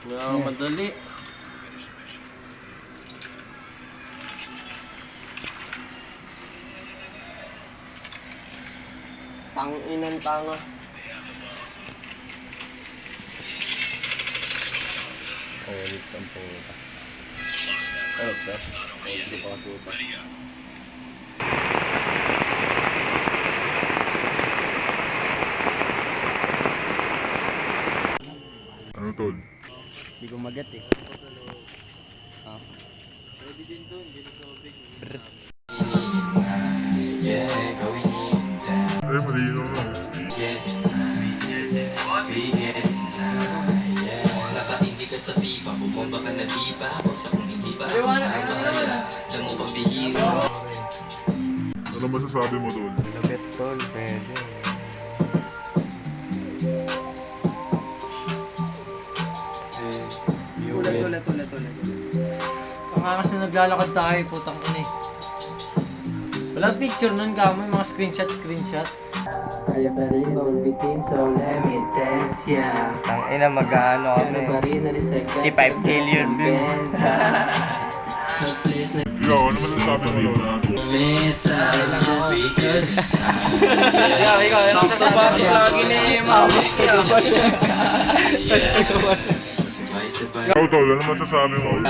Madali. Tanginan tanga. Ulit ang puta. Oh, best. Hindi pa puta. Ano tol? Hindi ko magat eh. Eh, malino na. Hindi ka sa pipa, bumomba ka na diba? Sa kung hindi pa ako makakala, alam mo bang bihira? Ano masasabi mo tol? Lupit tol, pwede. Ulat. Kung kasi naglalakad tayo, putang ina eh. Walang picture nun ka mo, yung mga screenshot. Kaya pa rin orbitin, so let me test ya. Ang ina mag-ano Kaya pa rin nalisag ka. 5 billion views. Ikaw, ano masasabi mo tol? Meta, because Ikaw, yung nagsasabaso lagi ni Mama. sabay-sabay. Ikaw tol, ano masasabi mo?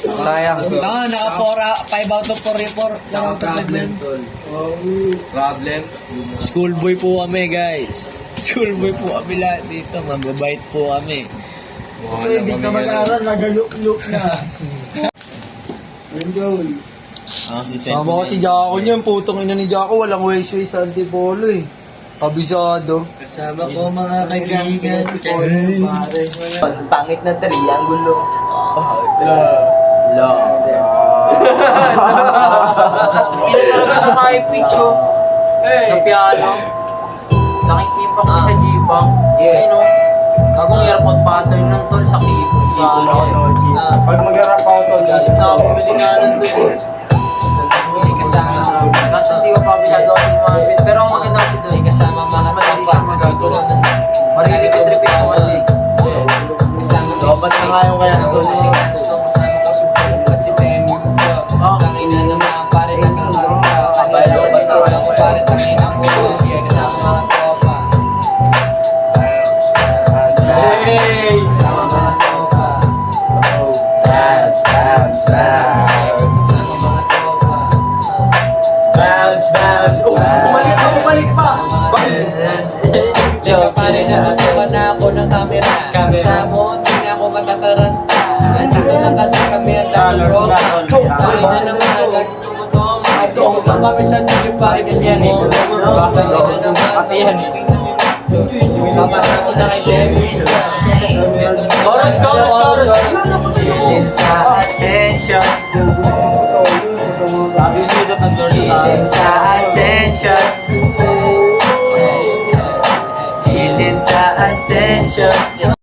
Sayang. Naka 5 out of 4 report. Problem. Schoolboy po kami guys. Schoolboy po kami lahat dito. Mababait po kami. Ibig na mag-aaral, nagayok-yok na. Tama ko si Jaco niyan. Putong ina ni Jaco. Walang way-way sa Antipolo eh. Kabisado. Kasama ko mga kaibigan. Pangit na triangulo. Ina talaga nakipicture ng piano. Nakikipa ko sa G-Bang. Ayun o. Kagong airpod pattern ng tol sa kipo. Sa Pag mag-arap ako tol, isip na ako bumili nga nun tol eh. Hindi kasama. Kaso hindi ko pa masyado ako lumapit. Pero ang maganda kasi doon, kasama mas madali siyang magagawa. Marinig ko tripin ko kasi. Dapat na nga yung kaya tol. Gusto ko kasama ko super. At si Temi ko ba? Tangina na mga pare na kakaroon ka. Kanina ko dito walang pare. Tangina mo. Kasama mga tropa. Hey! Kasama mga tropa. Bounce. Kasama mga tropa. Bounce. Bumalik pa! Lika pa rin nakasama na ako ng camera. Kasama mo, hindi na ako matataranta. Nandito na kasi kami ang lalaro. Kaya na naman agad tumutong. Ako kami sa sige pa rin kasi yan eh. Baka na naman. Pati yan eh. Papasama na kay Demi. Chorus! Chilin sa Ascension. Chilin sa Ascension. Chilin sa Ascension.